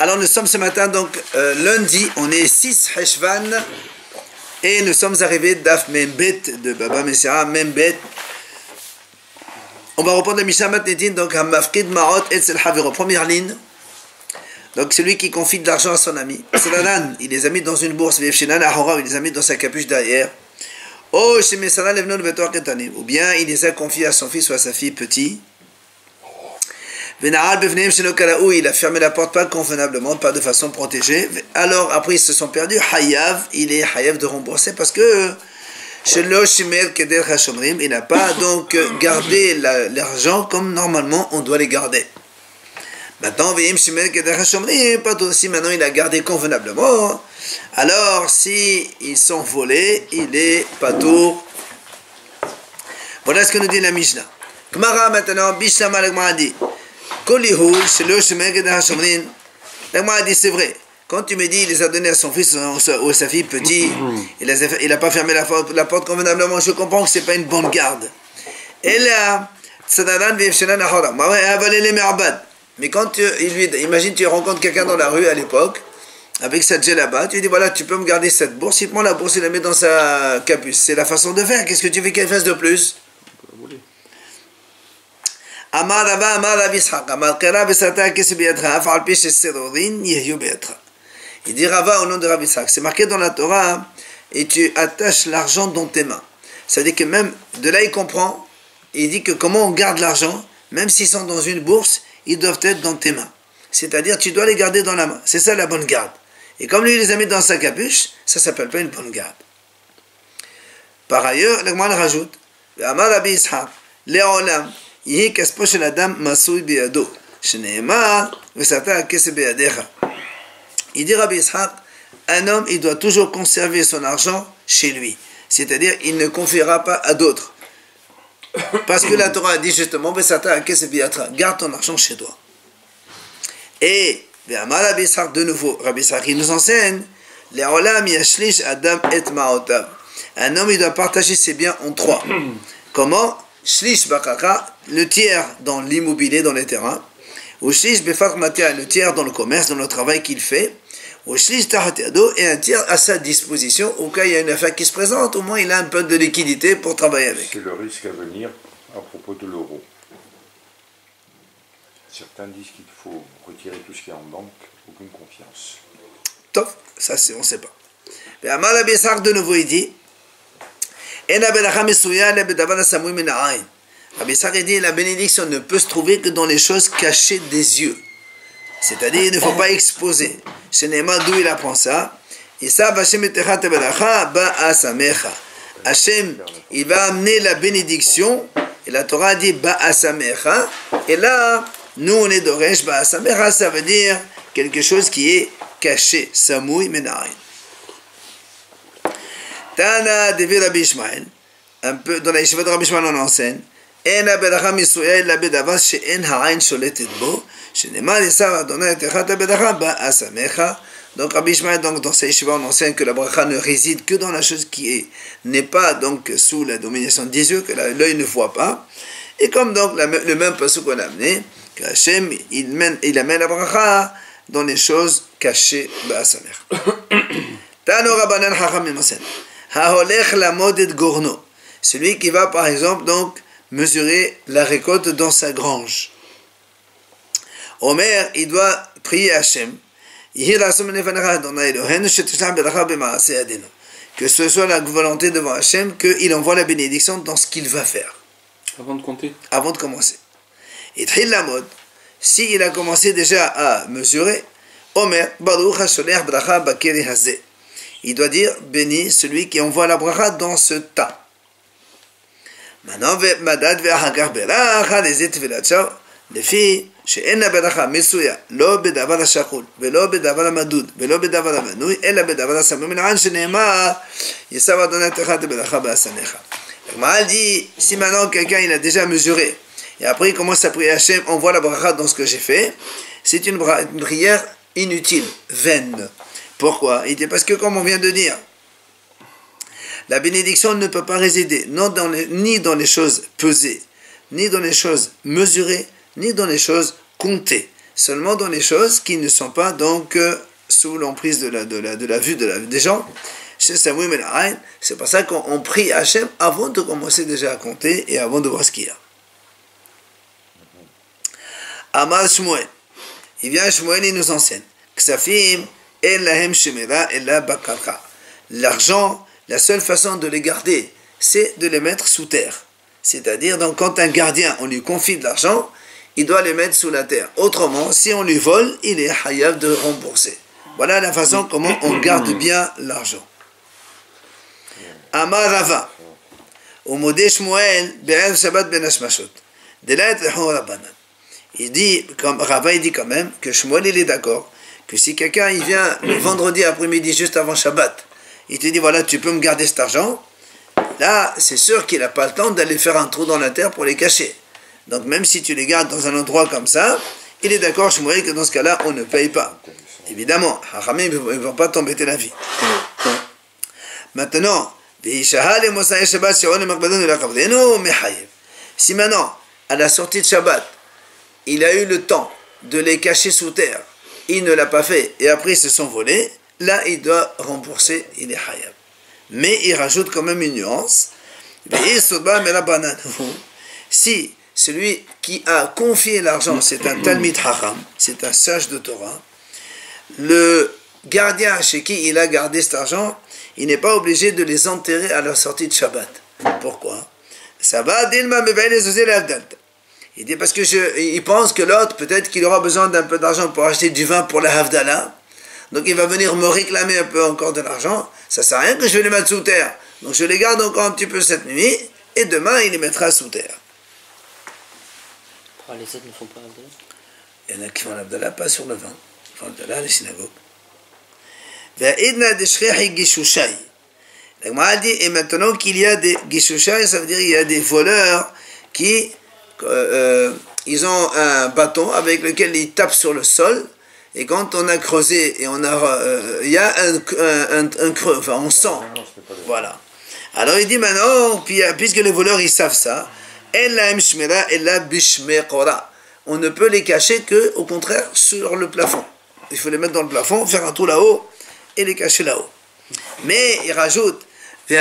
Alors nous sommes ce matin donc lundi, on est 6 Heshvan et nous sommes arrivés d'Af Membet de Baba Messira Membet. On va reprendre la Mishnah Matnetin, donc Hamafkid Maot Etzel Havero, première ligne. Donc celui qui confie de l'argent à son ami. Selanan, il les a mis dans une bourse, Vefshenan Ahora, il les a mis dans sa capuche derrière. Oh, Shemesana Levnon Vetor Ketanim, ou bien il les a confiés à son fils ou à sa fille petit. Il a fermé la porte pas convenablement, pas de façon protégée. Alors après ils se sont perdus. Hayav, il est Hayav de rembourser parce que il n'a pas donc gardé l'argent comme normalement on doit les garder. Maintenant, si maintenant il a gardé convenablement, alors si ils sont volés, il est patour. Voilà ce que nous dit la Mishnah. Gemara maintenant, Bishlama l'Agmara dit. L'Agmara dit c'est vrai. Quand tu me dis il les a donnés à son fils ou à sa fille petit, il n'a pas fermé la porte convenablement, je comprends que ce n'est pas une bonne garde. Et là, mais quand imagine tu rencontres quelqu'un dans la rue à l'époque, avec sa djellaba, tu lui dis voilà, tu peux me garder cette bourse, il prend la bourse et la met dans sa capuce. C'est la façon de faire. Qu'est-ce que tu veux qu'elle fasse de plus? Amar Rava, Amar Rav Yitzhak, Amar Kera Besata Kesef Beyadcha, Afal Pi Sheserorin Yehiyu Beyadcha. Il dit Rava au nom de Rav Yitzhak. C'est marqué dans la Torah, et tu attaches l'argent dans tes mains. C'est-à-dire que même, de là il comprend, il dit que comment on garde l'argent, même s'ils sont dans une bourse, ils doivent être dans tes mains. C'est-à-dire tu dois les garder dans la main. C'est ça la bonne garde. Et comme lui il les a mis dans sa capuche, ça ne s'appelle pas une bonne garde. Par ailleurs, le Gemara rajoute, Amar Rabbi Yitzhak, Le'olam, il dit Rabbi Yitzhak, un homme il doit toujours conserver son argent chez lui, c'est-à-dire il ne confiera pas à d'autres, parce que la Torah dit justement garde ton argent chez toi. Et Rabbi Yitzhak, de nouveau Rabbi Yitzhak il nous enseigne un homme il doit partager ses biens en trois. Comment? Shlish bakaka, le tiers dans l'immobilier, dans les terrains, ou shlish befak matia, le tiers dans le commerce, dans le travail qu'il fait, ou shlish tahatiado, et un tiers à sa disposition, au cas où il y a une affaire qui se présente, au moins il a un peu de liquidité pour travailler avec. C'est le risque à venir à propos de l'euro. Certains disent qu'il faut retirer tout ce qu'il y a en banque, aucune confiance. Top, ça on ne sait pas. Mais Amar Rabbi Yitzhak de nouveau il dit, Rabbi Yitzhak dit la bénédiction ne peut se trouver que dans les choses cachées des yeux. C'est-à-dire, il ne faut pas exposer. Ce n'est pas d'où il apprend ça. Hachem, il va amener la bénédiction. Et la Torah dit Ba'asamecha. Et là, nous on est d'Oresh. Ba'asamecha, ça veut dire quelque chose qui est caché. Samoui Menaïn. Tana Devi Rabbi Ishmael, un peu dans la yeshiva de Rabbi Ishmael on enseigne, Ena beracha misuya illa bedava she'en ha'ain sholetet bo, shenemar Esav Adonai techat beracha ba'asamecha. Donc Rabbi Ishmael, donc dans sa yeshiva on enseigne que la bracha ne réside que dans la chose qui n'est pas donc sous la domination des yeux, que l'œil ne voit pas. Et comme donc le même passage qu'on a amené, que Hachem il amène la bracha dans les choses cachées ba'asamecha. Tano Rabbanan Chachamim enseigne. Celui qui va par exemple donc mesurer la récolte dans sa grange. Omer, il doit prier Hachem que ce soit la volonté devant Hachem qu'il envoie la bénédiction dans ce qu'il va faire. Avant de compter. Avant de commencer. Et si il a commencé déjà à mesurer, Omer, Baruch HaSholech Bracha Bakeri Hazeh. Il doit dire béni celui qui envoie la bracha dans ce tas. Maintenant, madad ve'ahakar beracha lezet ve'latchav lefi she'en beracha mesuya lo bedavar hashachul ve'lo bedavar hamadud ve'lo bedavar hamanui ela bedavar hasamim min'an shene'emar Esav Adonai techat beracha ba'asamecha. L'Agmara dit si maintenant quelqu'un il a déjà mesuré et après il commence à prier Hachem, envoie la bracha dans ce que j'ai fait, c'est une prière inutile, vaine. Pourquoi? Il dit parce que comme on vient de dire, la bénédiction ne peut pas résider ni dans les choses pesées, ni dans les choses mesurées, ni dans les choses comptées. seulement dans les choses qui ne sont pas donc sous l'emprise de la vue des gens. C'est pour ça qu'on prie Hachem avant de commencer déjà à compter et avant de voir ce qu'il y a. Amar Shmuel. Il vient Shmuel, il nous enseigne. Ksafim, Elahem Shemera, Ela Bakarka. L'argent, la seule façon de les garder, c'est de les mettre sous terre. C'est-à-dire, donc, quand un gardien, on lui confie de l'argent, il doit les mettre sous la terre. Autrement, si on lui vole, il est hayav de rembourser. Voilà la façon comment on garde bien l'argent. Amar Rava. Umodé Shmuel, Be'ev Shabbat Ben Hashmashot. Delat Lechon Rabbanan. Il dit, comme Rava, il dit quand même que Shmuel, il est d'accord que si quelqu'un il vient le vendredi après-midi juste avant Shabbat, il te dit voilà, tu peux me garder cet argent, là, c'est sûr qu'il n'a pas le temps d'aller faire un trou dans la terre pour les cacher. Donc même si tu les gardes dans un endroit comme ça, il est d'accord, Shmuel, que dans ce cas-là, on ne paye pas. Évidemment, Hachamim ne vont pas t'embêter la vie. Maintenant, si maintenant, à la sortie de Shabbat, il a eu le temps de les cacher sous terre, il ne l'a pas fait, et après ils se sont volés, là il doit rembourser, il est hayab. Mais il rajoute quand même une nuance. Si celui qui a confié l'argent, c'est un Talmid Hacham, c'est un sage de Torah, le gardien chez qui il a gardé cet argent, il n'est pas obligé de les enterrer à la sortie de Shabbat. Pourquoi? Ça va, Dilma il dit parce que il pense que l'autre, peut-être qu'il aura besoin d'un peu d'argent pour acheter du vin pour la Havdalah. Donc il va venir me réclamer un peu encore de l'argent. Ça ne sert à rien que je vais les mettre sous terre. Donc je les garde encore un petit peu cette nuit. Et demain, il les mettra sous terre. Les autres ne font pas l'Havdalah? Il y en a qui font l'Havdalah, pas sur le vin. Ils font l'Havdalah à la synagogue. Et maintenant qu'il y a des Gishushai, ça veut dire qu'il y a des voleurs qui... ils ont un bâton avec lequel ils tapent sur le sol, et quand on a creusé et on a il y a un creux, enfin on sent, voilà. Alors il dit maintenant, puisque les voleurs ils savent ça, on ne peut les cacher que au contraire sur le plafond. Il faut les mettre dans le plafond, faire un trou là-haut et les cacher là-haut. Mais il rajoute, il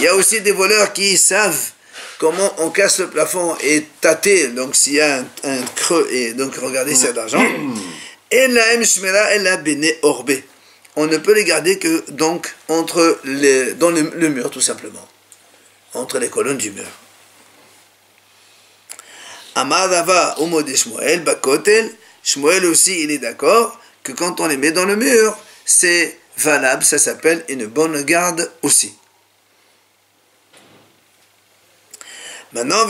y a aussi des voleurs qui savent comment on casse le plafond et tâter, donc s'il y a un creux, et donc regardez s'il y a d'argent. Et la mshmera, elle a béné orbé. On ne peut les garder que donc dans le mur, tout simplement. Entre les colonnes du mur. Amar Rava umode Shmuel, bakotel, Shmuel aussi, il est d'accord que quand on les met dans le mur, c'est valable, ça s'appelle une bonne garde aussi. Maintenant,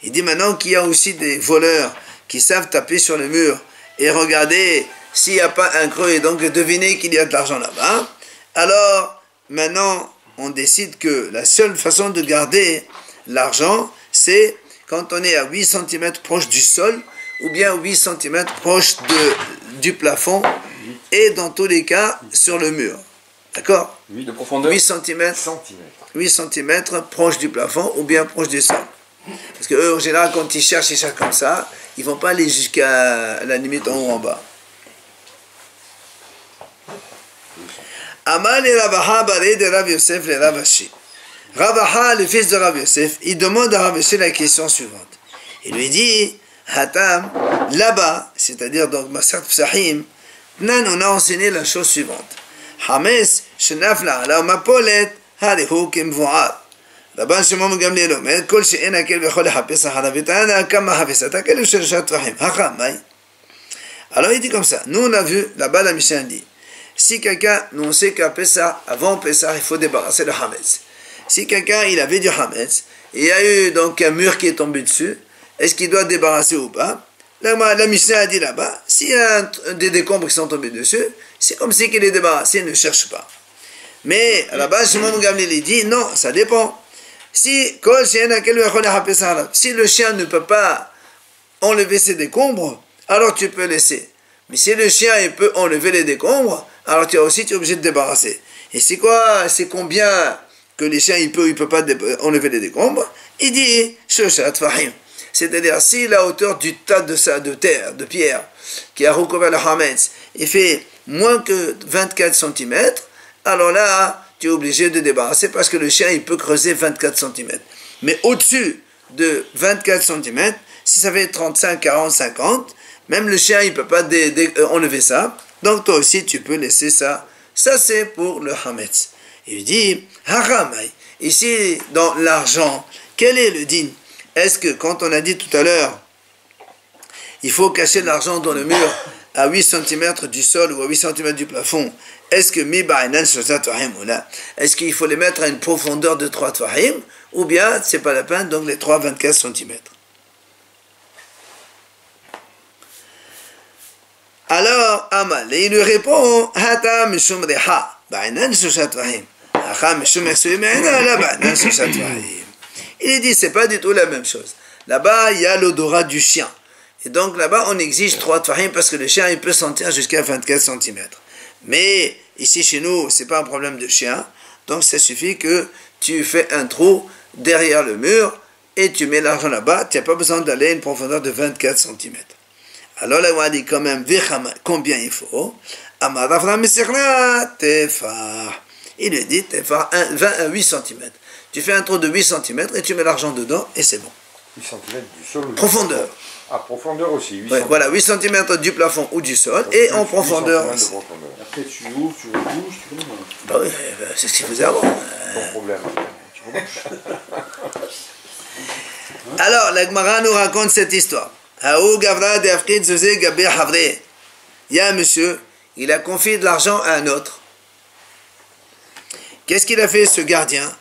il dit maintenant qu'il y a aussi des voleurs qui savent taper sur le mur et regarder s'il n'y a pas un creux et donc deviner qu'il y a de l'argent là-bas. Alors, maintenant, on décide que la seule façon de garder l'argent, c'est quand on est à 8 cm proche du sol ou bien 8 cm proche du plafond et dans tous les cas sur le mur. D'accord? 8 de profondeur? 8 cm. 8 cm proche du plafond ou bien proche du sol. Parce que eux, en général, quand ils cherchent comme ça, ils ne vont pas aller jusqu'à la limite en haut ou en bas. Amal et Ravaha baré de Rav Yosef le Ravashi. Ravaha, le fils de Rav Yosef, il demande à Rav Yosef la question suivante. Il lui dit, Hatam, là-bas, c'est-à-dire dans Masert Psahim, on a enseigné la chose suivante. Hames, Shenafla, ala Mapolet, Harihu Kimvoar. רבן שמעון גמליאל אומר, כל שאין הקל ויכול לחפש אחריו וטענה כמה חפשת הקל הוא של שלושה טפחים. חכם, alors il dit comme ça, nous on a vu, là-bas la Mishnah dit, si quelqu'un, nous on sait qu'à Pessah, avant Pessah, il faut débarrasser le Hametz. Si quelqu'un, il avait du Hametz, et il y a eu donc un mur qui est tombé dessus, est-ce qu'il doit débarrasser ou pas? La Mishnah a dit là-bas, s'il y a des décombres qui sont tombés dessus, c'est comme si qu'il est débarrassé, il ne cherche pas. Mais là-bas, Shimon Gamliel dit, non, ça dépend. Si le chien ne peut pas enlever ses décombres, alors tu peux laisser. Mais si le chien il peut enlever les décombres, alors tu es obligé de débarrasser. Et c'est quoi? C'est combien que les chiens, il peut pas enlever les décombres, il dit Shoshat Fahim. C'est-à-dire, si la hauteur du tas de terre, de pierre, qui a recouvert le Hametz, il fait moins que 24 cm, alors là, tu es obligé de débarrasser parce que le chien, il peut creuser 24 cm. Mais au-dessus de 24 cm, si ça fait 35, 40, 50, même le chien, il ne peut pas enlever ça. Donc toi aussi, tu peux laisser ça. Ça, c'est pour le Hametz. Il dit, Haramai, ici, dans l'argent, quel est le din? Est-ce que, quand on a dit tout à l'heure, il faut cacher l'argent dans le mur à 8 cm du sol ou à 8 cm du plafond, est-ce que est-ce qu'il faut les mettre à une profondeur de 3 tfahim, ou bien c'est pas la peine, donc les 3, 24 cm. Alors, Amal, il lui répond, Hata mishum reha, ba'ainan shoshat tfahim. Acha mishum ersui me'ina, la ba'ainan shoshat tfahim. Il dit, c'est pas du tout la même chose. Là-bas, il y a l'odorat du chien. Et donc là-bas, on exige 3 tfahim parce que le chien, il peut sentir jusqu'à 24 cm. Mais ici, chez nous, c'est pas un problème de chien. Donc ça suffit que tu fais un trou derrière le mur et tu mets l'argent là-bas. Tu n'as pas besoin d'aller à une profondeur de 24 cm. Alors là, on a dit quand même, combien il faut. Il lui dit, 20 à 8 cm. Tu fais un trou de 8 cm et tu mets l'argent dedans et c'est bon. 8 cm du sol ou profondeur. Ah, profondeur aussi. 8 ouais, voilà, 8 cm du plafond ou du sol et en profondeur. Après, tu ouvres, tu rebouches, tu connais. Bah oui, c'est ce qu'il faisait avant. Pas de problème. Alors, la Gemara nous raconte cette histoire. Il y a un monsieur, il a confié de l'argent à un autre. Qu'est-ce qu'il a fait, ce gardien?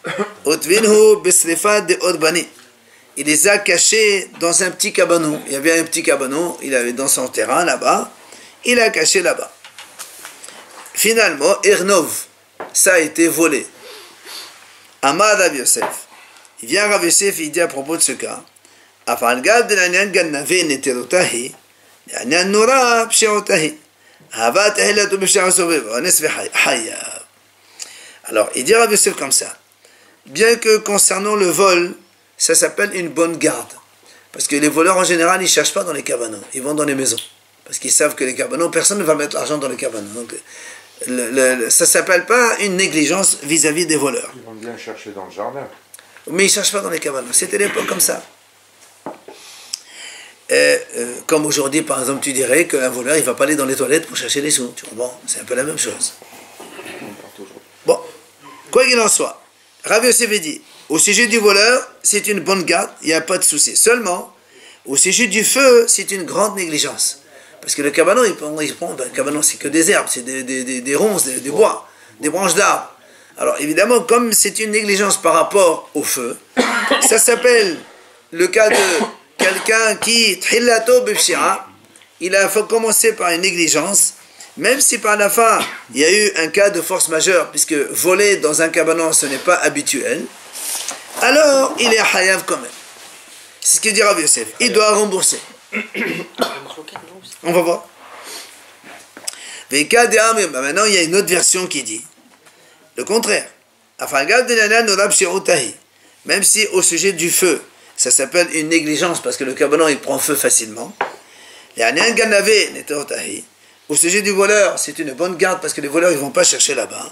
Il les a cachés dans un petit cabanon. Il y avait un petit cabanon, il avait dans son terrain là-bas. Il a caché là-bas. Finalement, Ernov, ça a été volé. Amar Rav Yosef. Il vient Rav Yosef, il dit à propos de ce cas. Alors, il dit Rav Yosef comme ça. Bien que concernant le vol, ça s'appelle une bonne garde. Parce que les voleurs, en général, ils ne cherchent pas dans les cabanons. Ils vont dans les maisons. Parce qu'ils savent que les cabanons, personne ne va mettre l'argent dans les cabanons. Donc, ça ne s'appelle pas une négligence vis-à-vis des voleurs. Ils vont bien chercher dans le jardin. Mais ils ne cherchent pas dans les cabanons. C'était l'époque comme ça. Comme aujourd'hui, par exemple, tu dirais qu'un voleur, il ne va pas aller dans les toilettes pour chercher les sous. Tu comprends? C'est un peu la même chose. Bon, quoi qu'il en soit, Rav Yosef dit, au sujet du voleur, c'est une bonne garde, il n'y a pas de souci. Seulement, au sujet du feu, c'est une grande négligence. Parce que le cabanon, le cabanon, c'est que des herbes, c'est des ronces, des bois, des branches d'arbres. Alors évidemment, comme c'est une négligence par rapport au feu, ça s'appelle le cas de quelqu'un qui, il a commencé par une négligence, même si par la fin, il y a eu un cas de force majeure, puisque voler dans un cabanon, ce n'est pas habituel, alors il est hayav quand même. C'est ce que dit Rav Yosef. Il doit rembourser. On va voir. Maintenant, il y a une autre version qui dit le contraire. Même si au sujet du feu, ça s'appelle une négligence parce que le cabanon il prend feu facilement. Au sujet du voleur, c'est une bonne garde parce que les voleurs ils ne vont pas chercher là-bas.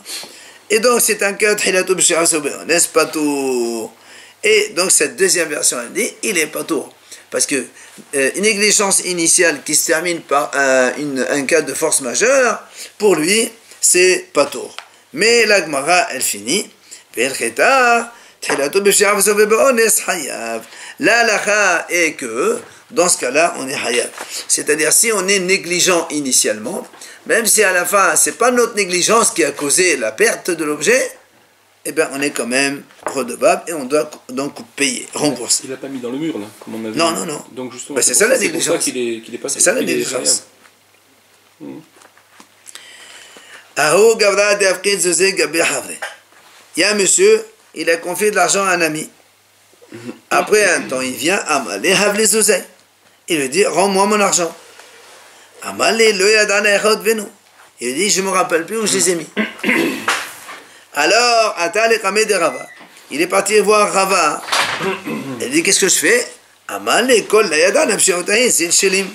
Et donc c'est un cas de n'est-ce pas tout? Et donc cette deuxième version elle dit il est pas tout. Parce que une négligence initiale qui se termine par un cas de force majeure, pour lui c'est pas tout. Mais la Gemara elle finit l'halakha est que dans ce cas-là on est hayab. C'est-à-dire si on est négligent initialement, même si à la fin c'est pas notre négligence qui a causé la perte de l'objet, eh bien on est quand même redevable et on doit donc payer, rembourser. Il l'a pas mis dans le mur là, comme on avait. Non, non, non. Donc justement, bah, c'est ça la négligence. C'est pour ça qu'il est passé. C'est ça la négligence. Il y a un monsieur, il a confié de l'argent à un ami. Après un temps, il vient, il lui dit, rends-moi mon argent. Il lui dit, je ne me rappelle plus où je les ai mis. Alors, il est parti voir Rava. Il dit, qu'est-ce que je fais? Amal l'école, la yada, c'est le shelim.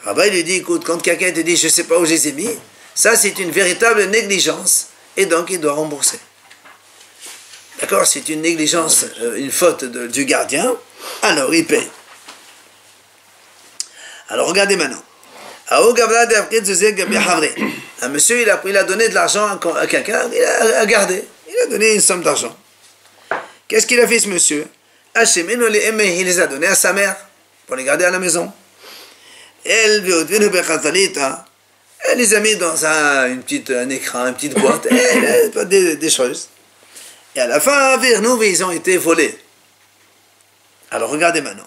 Rava, il lui dit, écoute, quand quelqu'un te dit, je ne sais pas où je les ai mis, ça c'est une véritable négligence, et donc il doit rembourser. D'accord? C'est une négligence, une faute du gardien, alors il paye. Alors regardez maintenant. Un monsieur, il a donné de l'argent à quelqu'un, il a gardé, il a donné une somme d'argent. Qu'est-ce qu'il a fait ce monsieur? Il les a donnés à sa mère pour les garder à la maison. Elle les a mis dans un écran, une petite boîte, des choses. Et à la fin, ils ont été volés. Alors regardez maintenant.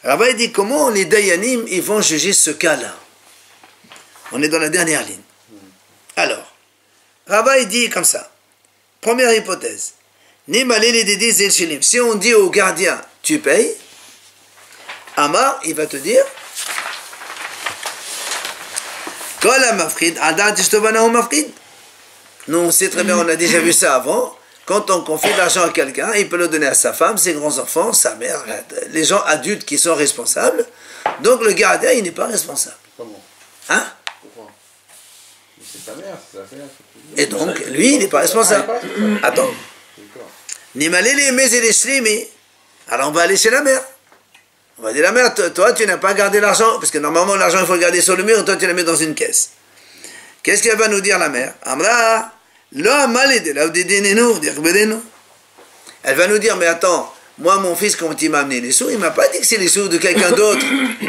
Rava dit comment les dayanim ils vont juger ce cas-là. On est dans la dernière ligne. Alors, Rava dit comme ça. Première hypothèse. Si on dit au gardien, tu payes, Amar, il va te dire, nous on sait très bien, on a déjà vu ça avant. Quand on confie de l'argent à quelqu'un, il peut le donner à sa femme, ses grands-enfants, sa mère, les gens adultes qui sont responsables. Donc le gardien, il n'est pas responsable. Comment? Hein? Pourquoi? C'est sa mère, c'est sa mère. Et donc, lui, il n'est pas responsable. Attends. Alors on va aller chez la mère. On va dire la mère, toi tu n'as pas gardé l'argent, parce que normalement l'argent il faut le garder sur le mur, et toi tu le mets dans une caisse. Qu'est-ce qu'elle va nous dire la mère? Elle va nous dire, mais attends, moi mon fils quand il m'a amené les sous, il m'a pas dit que c'est les sous de quelqu'un d'autre.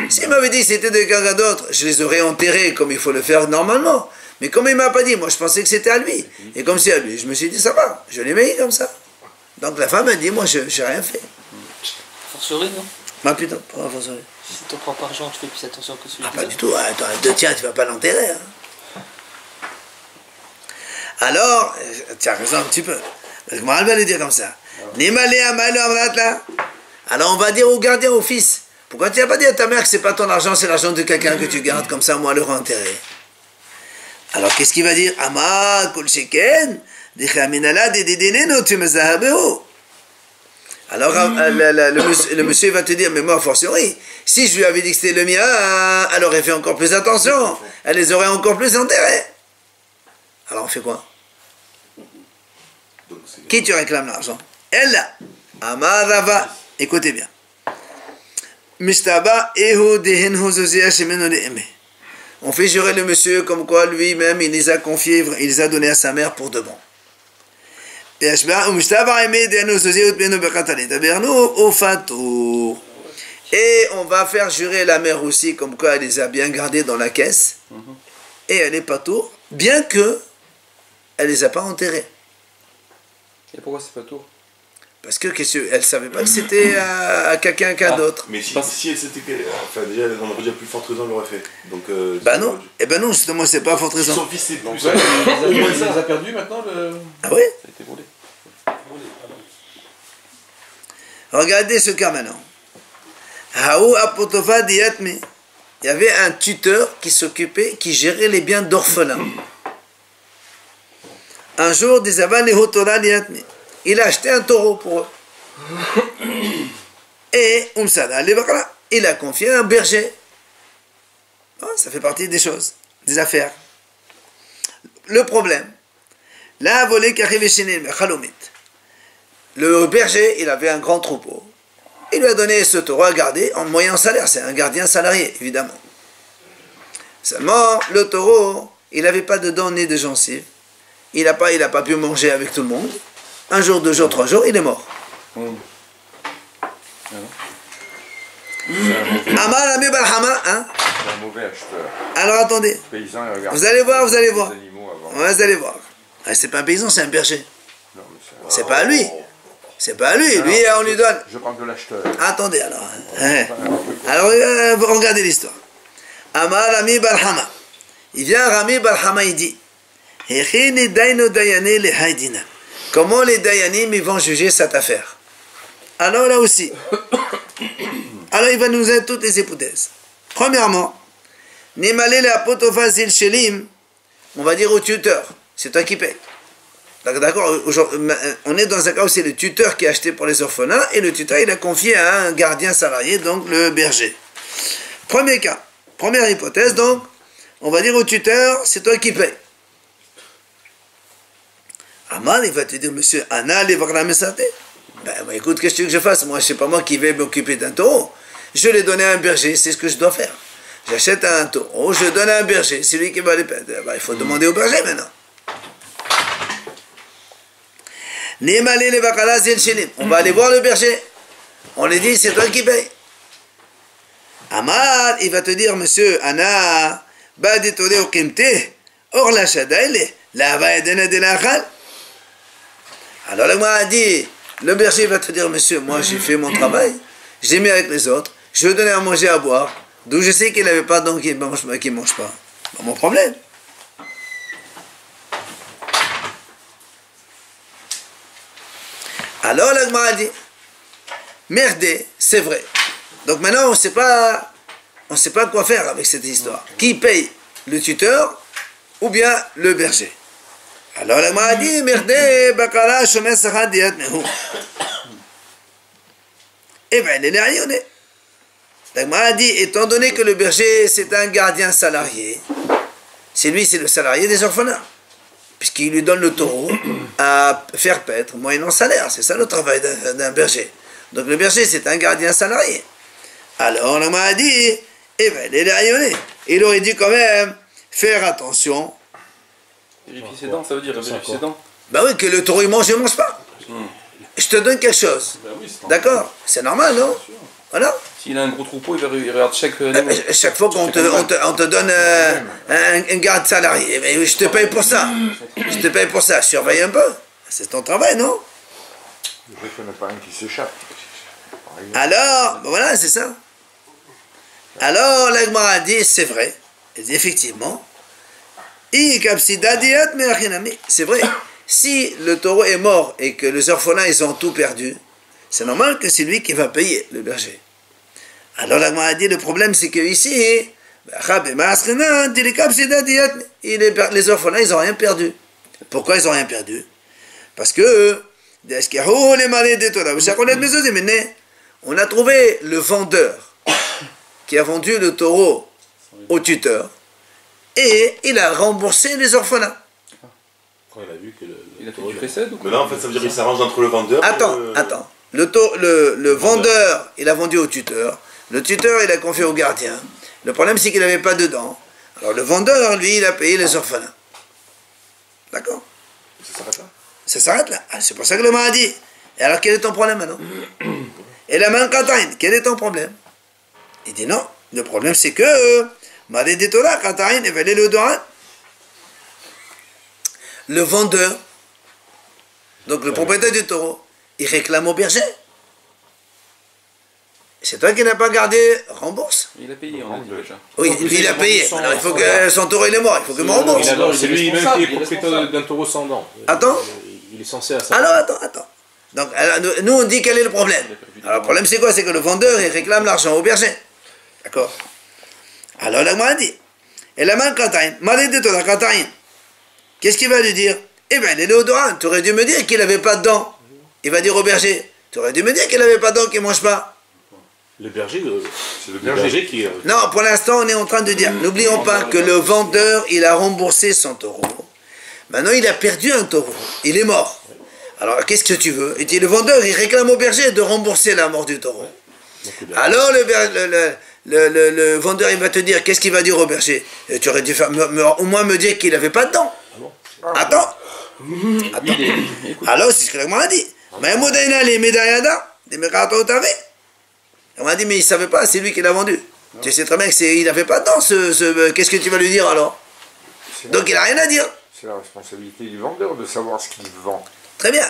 S'il m'avait dit que c'était de quelqu'un d'autre, je les aurais enterrés comme il faut le faire normalement. Mais comme il m'a pas dit, moi je pensais que c'était à lui. Et comme c'est à lui, je me suis dit ça va, je l'ai mis comme ça. Donc la femme a dit, moi je n'ai rien fait. Forcerie, non? Bah putain, pourquoi forcerie? Si tu prends par argent, tu fais plus attention que celui-là. Ah pas du tout, attends, le tien tu vas pas l'enterrer. Hein. Alors, tu as raison un petit peu. Parce que moi, elle va le dire comme ça. Alors on va dire au gardien, au fils, pourquoi tu n'as pas dit à ta mère que c'est pas ton argent, c'est l'argent de quelqu'un que tu gardes, comme ça moi le enterrer. Alors qu'est-ce qu'il va dire? Ama kol sheken, alors le monsieur va te dire, mais moi fortiori, si je lui avais dit que c'était le mien, elle aurait fait encore plus attention, elle les aurait encore plus enterrés. Alors on fait quoi? Qui tu réclames l'argent? Elle là. Amar Rava. Écoutez bien. On fait jurer le monsieur comme quoi lui-même il les a confiés, il les a donnés à sa mère pour de bon. Et on va faire jurer la mère aussi comme quoi elle les a bien gardés dans la caisse. Et elle est pas tour, bien que elle les a pas enterrés. Et pourquoi c'est pas tour? Parce que elle savait pas que c'était à quelqu'un d'autre. Mais si elle s'était... Enfin déjà, on aurait déjà plus forte raison, elle l'aurait fait. Donc, bah non, eh ben non, justement, c'est pas forte raison. Son fils, c'est Donc plus... ouais, il les a perdus maintenant le... Ah oui? Ça a été volé. Regardez ce cas maintenant. Haou Apotofa Diatme. Il y avait un tuteur qui s'occupait, qui gérait les biens d'orphelins. Un jour, il a acheté un taureau pour eux. Et il a confié un berger. Ça fait partie des choses, des affaires. Le problème, là, le berger, il avait un grand troupeau. Il lui a donné ce taureau à garder en moyen salaire. C'est un gardien salarié, évidemment. Seulement, le taureau, il n'avait pas de dents ni de gencives. Il n'a pas pu manger avec tout le monde. Un jour, 2 jours, 3 jours, il est mort. Amar Ami Balhama, hein? C'est un mauvais acheteur. Alors attendez. Paysan, il regarde. Vous allez voir, vous allez voir. Les animaux avant. Ouais, vous allez voir. Ah, c'est pas un paysan, c'est un berger. Non, mais C'est pas à lui. C'est pas à lui. Lui, on lui donne. Je parle de l'acheteur. Attendez alors. Alors, regardez l'histoire. Amar Ami Balhama. Il vient Rami Balhama, il dit. Comment les dayanim ils vont juger cette affaire? Alors là aussi, alors il va nous donner toutes les hypothèses. Premièrement, on va dire au tuteur, c'est toi qui payes. D'accord, on est dans un cas où c'est le tuteur qui a acheté pour les orphelins et le tuteur il a confié à un gardien salarié, donc le berger. Premier cas, première hypothèse, donc on va dire au tuteur, c'est toi qui payes. Amal, il va te dire, monsieur, Anna, les voir la messaté. Ben écoute, qu'est-ce que tu veux que je fasse? Moi, c'est pas moi qui vais m'occuper d'un taureau. Je l'ai donné à un berger, c'est ce que je dois faire. J'achète un taureau, je donne à un berger, c'est lui qui va les payer. Ben, il faut demander au berger maintenant. On va aller voir le berger. On lui dit, c'est toi qui paye. Amar, il va te dire, monsieur, Anna, baditore o kimte, or la shadaile, la va edena de la khal. Alors le a dit, le berger va te dire, monsieur, moi j'ai fait mon travail, j'ai mis avec les autres, je lui ai donné à manger, à boire, d'où je sais qu'il n'avait pas, donc il ne mange pas. Pas mon problème. Alors la Gemara dit, merde, c'est vrai. Donc maintenant on ne sait pas quoi faire avec cette histoire. Qui paye, le tuteur ou bien le berger? Alors la Gemara dit, merde, bakara shomer sachar diat mehu. Eh bien, il est rayonné. La Gemara dit, étant donné que le berger c'est un gardien salarié, c'est le salarié des orphelins, puisqu'il lui donne le taureau à faire paître moyennant salaire. C'est ça le travail d'un berger. Donc le berger, c'est un gardien salarié. Alors, on m'a dit, eh bien, il est rayonné. Il aurait dû quand même faire attention. Vérifier ses dents, ça veut dire vérifier ses dents. Ben oui, que le taureau, il ne mange pas. Je te donne quelque chose. Ben oui, d'accord? C'est normal, non? Voilà. S'il a un gros troupeau, il regarde chaque fois qu'on te donne un garde salarié, mais je te paye pour ça. Je te paye pour ça. Surveille un peu. C'est ton travail, non? Je ne connais pas un qui s'échappe. Alors, ben voilà, c'est ça. Alors, la Gemara dit, c'est vrai. Elle dit, effectivement. C'est vrai. Si le taureau est mort et que les orphelins, ils ont tout perdu, c'est normal que c'est lui qui va payer, le berger. Alors la Gemara dit, le problème c'est que ici, les orphelins, ils n'ont rien perdu. Pourquoi ils n'ont rien perdu? Parce que on a trouvé le vendeur qui a vendu le taureau au tuteur et il a remboursé les orphelins. Quand il a vu que il a fait du précède ou quoi? Mais là, en fait, ça veut dire qu'il s'arrange entre le vendeur Attends. Le vendeur, il a vendu au tuteur. Le tuteur, il a confié au gardien. Le problème, c'est qu'il n'avait pas de dents. Alors le vendeur, lui, il a payé les orphelins. D'accord? Ça s'arrête là? Ça s'arrête là. Ah, c'est pour ça que le m'a dit. Et alors, quel est ton problème maintenant? Et la main Katarin, quel est ton problème? Il dit non. Le problème, c'est que le vendeur, donc le propriétaire du taureau, il réclame au berger. C'est toi qui n'as pas gardé, rembourse. Il a payé, on a dit déjà. Oui, il a payé. Alors il faut que son taureau il est mort, il faut qu'il me rembourse. C'est lui-même qui est propriétaire d'un taureau sans dents. Attends. Il est censé à ça. Alors attends. Donc nous on dit quel est le problème. Alors le problème c'est quoi? C'est que le vendeur il réclame l'argent au berger. D'accord? Alors la Gemara dit, et la main Katarin, qu'est-ce qu'il va lui dire? Eh bien, il est odorant, tu aurais dû me dire qu'il n'avait pas de dents. Il va dire au berger, tu aurais dû me dire qu'il n'avait pas de dents, qu'il ne mange pas. Le berger, c'est le berger qui... Non, pour l'instant, on est en train de dire, n'oublions pas que le vendeur, il a remboursé son taureau. Maintenant, il a perdu un taureau. Il est mort. Alors, qu'est-ce que tu veux? Et le vendeur, il réclame au berger de rembourser la mort du taureau. Alors, le vendeur, il va te dire, qu'est-ce qu'il va dire au berger? Tu aurais dû au moins me dire qu'il n'avait pas de dents. Attends. Alors, c'est ce que la Gemara a dit. Mais les médaillada, des mercato t'avais. On m'a dit, mais il ne savait pas, c'est lui qui l'a vendu. Non. Tu sais très bien qu'il n'avait pas de dents, qu'est-ce que tu vas lui dire alors? Donc il n'a rien à dire. C'est la responsabilité du vendeur de savoir ce qu'il vend. Très bien.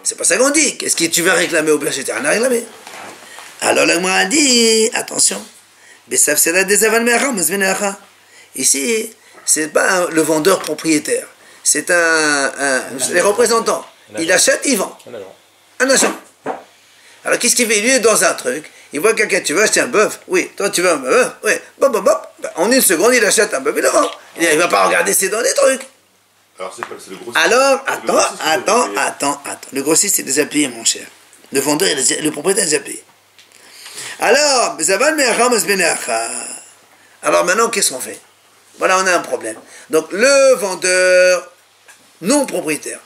C'est pas ça qu'on dit. Qu'est-ce que tu vas réclamer au berger? Tu n'as rien à réclamer. Alors la Gemara a dit, attention. Ici, c'est pas le vendeur propriétaire. C'est les représentants. Il achète, il vend. Un agent. Alors qu'est-ce qu'il fait? Lui est dans un truc. Il voit quelqu'un, tu veux acheter un bœuf? Oui. Toi, tu veux un bœuf? Oui. En une seconde, il achète un bœuf, il le vend. Il ne va pas regarder ses dents des trucs. Alors c'est le gros. Alors, attends. Le grossiste est déjà payé, mon cher. Le vendeur, le propriétaire est déjà payé. Alors, alors maintenant, qu'est-ce qu'on fait? Voilà, on a un problème. Donc, le vendeur non propriétaire.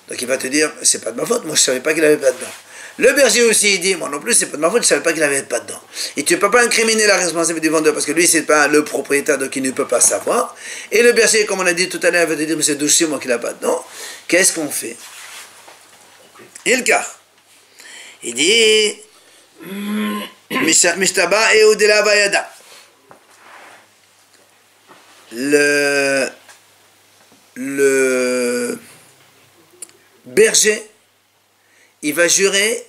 Donc, il va te dire, c'est pas de ma faute, moi je savais pas qu'il avait pas dedans. Le berger aussi, il dit, moi non plus, c'est pas de ma faute, je savais pas qu'il avait pas dedans. Et tu ne peux pas incriminer la responsabilité du vendeur parce que lui, c'est pas le propriétaire, donc il ne peut pas savoir. Et le berger, comme on a dit tout à l'heure, il va te dire, mais c'est douché, moi qu'il n'a pas dedans. Qu'est-ce qu'on fait? Et le cas, il dit, Mishtaba et Odela Bayada. Le berger, il va jurer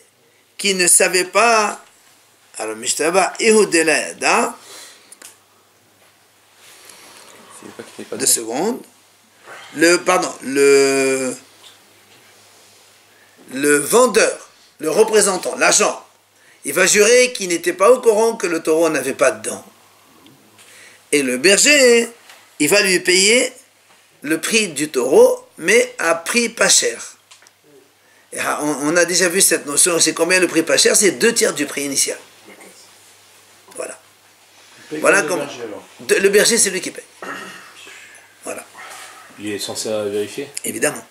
qu'il ne savait pas. Alors, Mishtaba et Odela Yada. 2 secondes. Le vendeur, le représentant, l'agent, il va jurer qu'il n'était pas au courant que le taureau n'avait pas de dents. Et le berger, il va lui payer le prix du taureau, mais à prix pas cher. Et on a déjà vu cette notion, c'est combien le prix pas cher? C'est 2/3 du prix initial. Voilà. Voilà comment. Le berger, c'est lui qui paye. Voilà. Il est censé vérifier? Évidemment.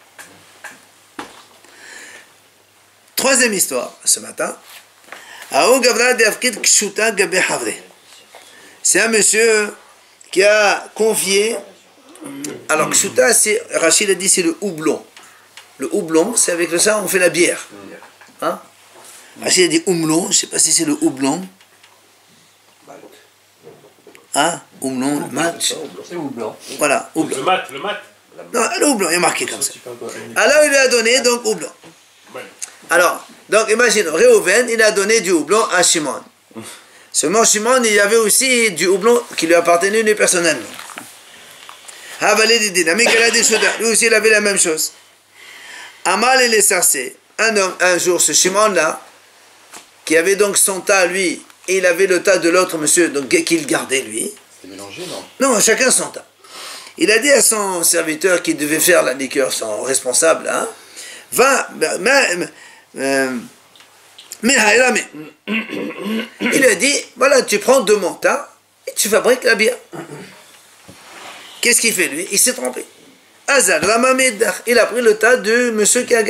Troisième histoire, ce matin. C'est un monsieur qui a confié. Alors, Kshuta, Rachid a dit, c'est le houblon. Le houblon, c'est avec ça on fait la bière. Hein? Rachid a dit houblon, je ne sais pas si c'est le houblon. Hein? Houblon, le match. C'est houblon. Voilà, houblon. Le mat. Non, le houblon, il est marqué comme ça. Alors, il lui a donné donc houblon. Alors, donc imagine, Réhouven, il a donné du houblon à Shimon. Seulement, Shimon, il y avait aussi du houblon qui lui appartenait lui personnellement. Avalé des dynamiques, elle a des sodas. Lui aussi, il avait la même chose. Amal et les sarcés. Un jour, ce Shimon-là, qui avait donc son tas, lui, et il avait le tas de l'autre monsieur, donc qu'il gardait, lui. C'était mélangé, non? Non, chacun son tas. Il a dit à son serviteur qui devait faire la liqueur, son responsable, hein, va, il a dit, voilà, tu prends de mon tas et tu fabriques la bière. Qu'est-ce qu'il fait lui? Il s'est trompé. Azal, Ramamedach, il a pris le tas de monsieur qu'il a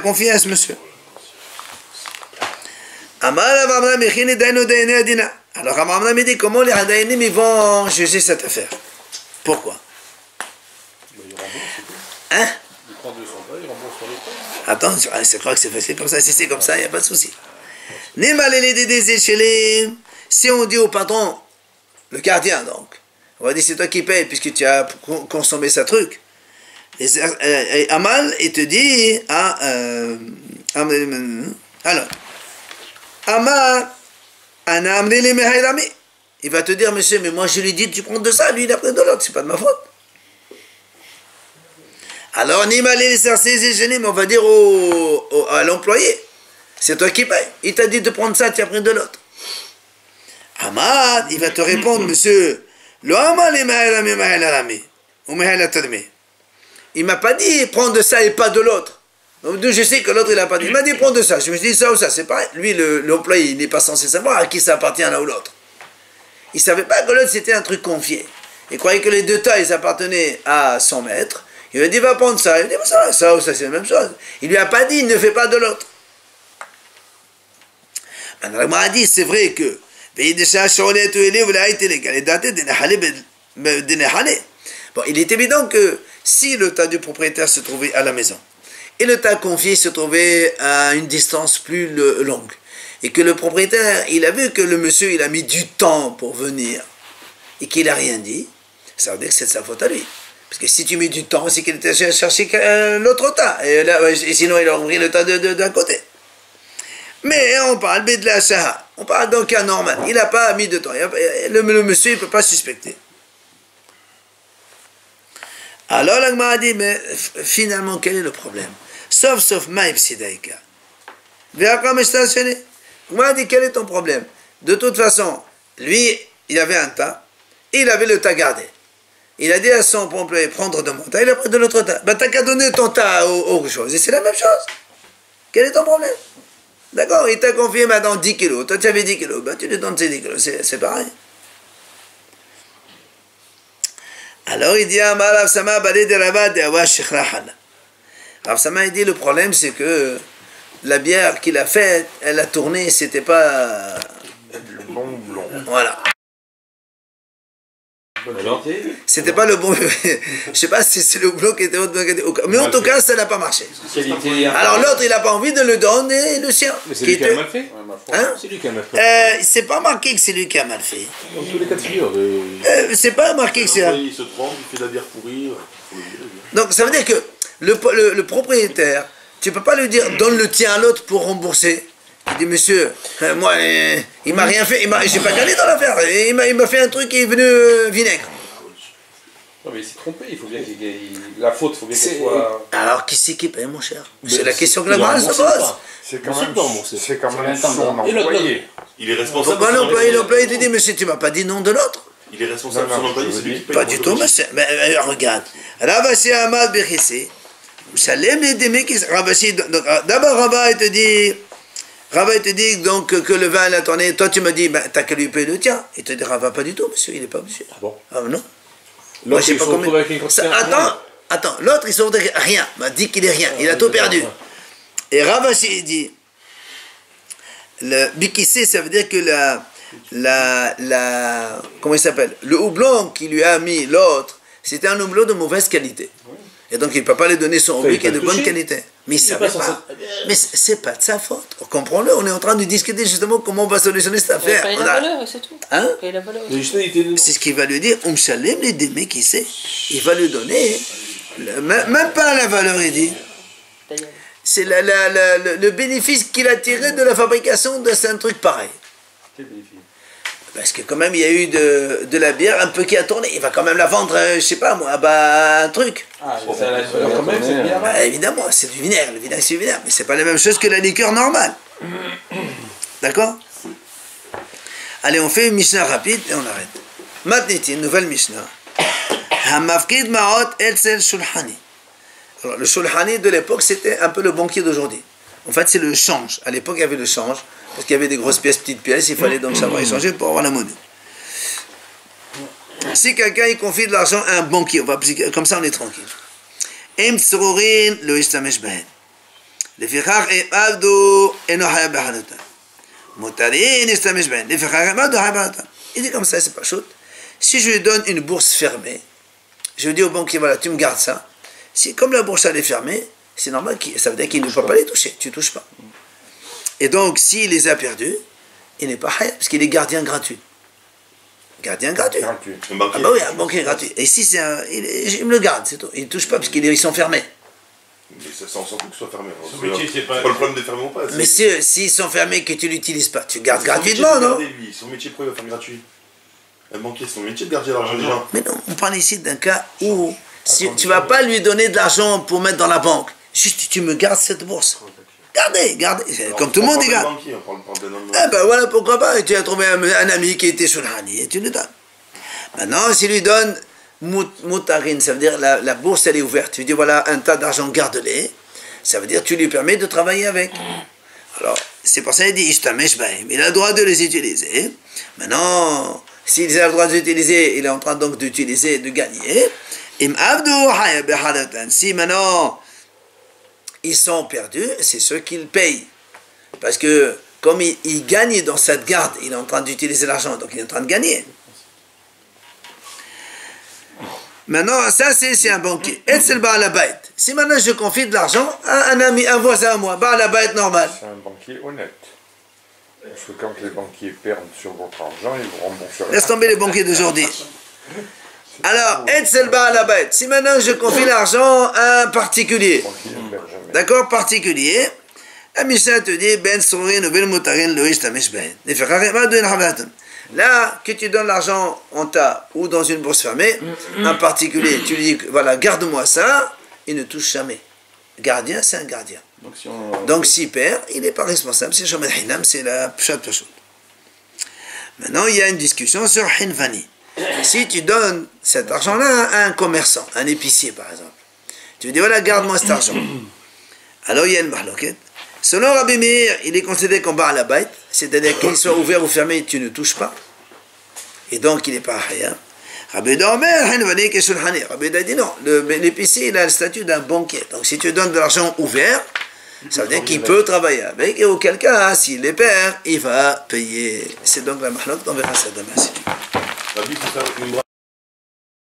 confié à ce monsieur. Alors Ramamna me dit, comment les Hadaïnim vont juger cette affaire? Pourquoi? Hein? Il prend 200 balles, il rembourse pour les temps. Attends, je crois que c'est facile comme ça. Si c'est comme ça, il n'y a pas de souci. Si on dit au patron, le gardien donc, on va dire c'est toi qui payes puisque tu as consommé ce truc. Amal, il te dit, alors, Amal, il va te dire, monsieur, mais moi je lui dis, tu prends de ça, lui il a pris de l'autre, c'est pas de ma faute. Alors, on va dire à l'employé, c'est toi qui payes. Il t'a dit de prendre ça, tu as pris de l'autre. Ahmad, il va te répondre, monsieur, il m'a pas dit prendre de ça et pas de l'autre. Donc je sais que l'autre il a pas dit. Il m'a dit prendre de ça. Je me suis dit ça ou ça, c'est pareil. Lui, l'employé, il n'est pas censé savoir à qui ça appartient l'un ou l'autre. Il savait pas que l'autre c'était un truc confié. Il croyait que les deux tas ils appartenaient à son maître. Il lui a dit va prendre ça. Il a dit ça ou ça c'est la même chose. Il lui a pas dit ne fais pas de l'autre. Maintenant il m'a dit c'est vrai que bon, il est évident que si le tas du propriétaire se trouvait à la maison et le tas confié se trouvait à une distance plus longue et que le propriétaire, il a vu que le monsieur, il a mis du temps pour venir et qu'il n'a rien dit, ça veut dire que c'est de sa faute à lui. Parce que si tu mets du temps, c'est qu'il était chercher l'autre tas. Et sinon, il aurait pris le tas d'un côté. Mais on parle de la shaha. On parle d'un cas normal. Il n'a pas mis de temps. Le monsieur, il ne peut pas suspecter. Alors, l'agma a dit, mais finalement, quel est le problème? Sauf Maïb Sidaïka. L'agma a dit, quel est ton problème? De toute façon, lui, il avait un tas, il avait le tas gardé. Il a dit à son employé, prendre de mon tas, il a pris de l'autre tas. Ben, t'as qu'à donner ton tas aux choses. Et c'est la même chose. Quel est ton problème? D'accord, il t'a confié maintenant 10 kilos. Toi, tu avais 10 kilos. Ben, tu lui donnes ces 10 kilos. C'est pareil. Alors, il dit, Rav Sama, Rav Sama, il dit, le problème, c'est que la bière qu'il a faite, elle a tourné, c'était pas... Le bon blond. Voilà. Alors C'était pas le bon. Je sais pas si c'est le blond qui était haut, mais en tout cas, ça n'a pas marché. Alors l'autre, il n'a pas envie de le donner, le sien. Mais c'est lui qui a mal fait. Hein? C'est lui qui a mal fait. C'est pas marqué que c'est lui qui a mal fait. Dans tous les cas de figure. C'est pas marqué que c'est. Il se trompe, il fait de la bière pourrie. Faut le dire. Donc ça veut dire que le propriétaire, tu peux pas lui dire donne le tien à l'autre pour rembourser. Il dit monsieur, moi, il m'a rien fait, j'ai pas gagné dans l'affaire. Il m'a fait un truc qui est venu vinaigre. Non mais il s'est trompé, il faut bien la faute, il faut bien qu'elle soit... Alors qui c'est qui paye mon cher? C'est la question que la morale se pose. C'est quand même son Et l'autre, employé. Il est responsable. Bah, l'employé te dit monsieur tu m'as pas dit non de l'autre. Il est responsable de son employé, c'est lui qui paye. Pas du tout monsieur. Regarde. Rabassi Ahmad Bechissé. Salem les démés Rabassi. D'abord Rabat il te dit donc que le vin a tourné. Toi tu me dis t'as qu'à lui payer le tien. Il te dit Rabat pas du tout monsieur, il est pas monsieur. Ah bon? Ah non. L'autre, il se retrouve avec une Attends, l'autre il se retrouve avec rien. M'a dit qu'il est rien. Il a tout perdu. Et Rabassi il dit le Bikissé ça veut dire que comment il s'appelle? Le houblon qui lui a mis l'autre, c'était un houblon de mauvaise qualité. Et donc il ne peut pas lui donner son houblon qui est de bonne qualité. Mais il ne savait pas. Mais c'est pas de sa faute. Comprends-le, on est en train de discuter justement comment on va solutionner cette affaire. Paye la valeur et c'est tout. Hein? Paye la valeur. C'est ce qu'il va lui dire. Shalem les démés qui sait. Il va lui donner, même pas la valeur, il dit. C'est le bénéfice qu'il a tiré de la fabrication de un truc pareil. Quel bénéfice? Parce que quand même, il y a eu de la bière un peu qui a tourné. Il va quand même la vendre, je sais pas moi, un truc. Ah, ça la valeur quand même, c'est bien. Bah, évidemment, c'est du vinaigre. Le vinaigre, c'est du vinaigre. Mais c'est pas la même chose que la liqueur normale. D'accord? Allez, on fait une Mishnah rapide et on arrête. Matniti, une nouvelle Mishnah. Hamafkid ma'ot etzel shulhani. Alors, le shulhani de l'époque, c'était un peu le banquier d'aujourd'hui. En fait, c'est le change. À l'époque, il y avait le change. Parce qu'il y avait des grosses pièces, petites pièces, il fallait donc savoir échanger pour avoir la monnaie. Si quelqu'un il confie de l'argent à un banquier, comme ça on est tranquille. Il dit comme ça, c'est pas chaud. Si je lui donne une bourse fermée, je lui dis au banquier, voilà, tu me gardes ça. Si comme la bourse elle est fermée, c'est normal, ça veut dire qu'il ne peut pas les toucher, tu ne touches pas. Et donc, s'il les a perdus, il n'est pas hayab, parce qu'il est gardien gratuit. Gardien gratuit. Un banquier. Ah bah oui, un banquier gratuit. Et si c'est il me le garde, c'est tout. Il ne touche pas, parce qu'ils sont fermés. Mais ça s'en fout que ce soit fermé. Son métier, c'est pas le problème de fermer ou pas. Mais s'ils sont fermés, que tu ne l'utilises pas, tu gardes gratuitement, non? Son métier, pourquoi il va faire gratuit? Un banquier, c'est son métier de garder l'argent des gens. Mais non, on parle ici d'un cas où si tu ne vas pas lui donner de l'argent pour mettre dans la banque. Juste, tu me gardes cette bourse. Gardez, Alors, comme tout le monde, garde. Ah ben voilà, pourquoi pas. Tu as trouvé un ami qui était shulhani et tu le donnes. Maintenant, s'il lui donne moutarin, ça veut dire la bourse, elle est ouverte. Tu lui dis, voilà, un tas d'argent, garde-les. Ça veut dire tu lui permets de travailler avec. Alors, c'est pour ça qu'il dit, ishtamesh bahem. Il a le droit de les utiliser. Maintenant, s'il a le droit d'utiliser, il est en train donc d'utiliser, de gagner. Si maintenant ils sont perdus, c'est ceux qui le payent. Parce que comme il gagne dans cette garde, il est en train d'utiliser l'argent, donc il est en train de gagner. Maintenant, ça c'est un banquier. Et c'est le Baal Habayit. Si maintenant je confie de l'argent à un ami, un voisin à moi, Baal Habayit normal. C'est un banquier honnête. Parce que quand les banquiers perdent sur votre argent, ils vous remboursent. Laisse tomber les banquiers d'aujourd'hui. Alors, Etzel Baal Habayit. Si maintenant je confie l'argent à un particulier, d'accord, particulier, la Mishnah te dit Ben Sorin ou Ben Moutarin le Ishtamesh Ben. Là, que tu donnes l'argent en tas ou dans une bourse fermée, un particulier, tu lui dis voilà, garde-moi ça, il ne touche jamais. Gardien, c'est un gardien. Donc s'il perd, il n'est pas responsable. C'est Shomed Hinam, c'est la Pshat Pashut. Maintenant, il y a une discussion sur Hinvani. Si tu donnes cet argent-là à un commerçant, un épicier par exemple, tu lui dis voilà, garde-moi cet argent. Alors il y a une mahloket. Selon Rabbi Meir, il est considéré comme Baal Habayit, c'est-à-dire qu'il soit ouvert ou fermé, tu ne touches pas. Et donc il n'est pas Haya. Rabbi Yehuda dit non, l'épicier il a le statut d'un banquier. Donc si tu donnes de l'argent ouvert, ça veut dire qu'il peut travailler avec, et auquel cas, s'il les perd, il va payer. C'est donc la mahlok, on verra ça demain. Rabbi, c'est ça, une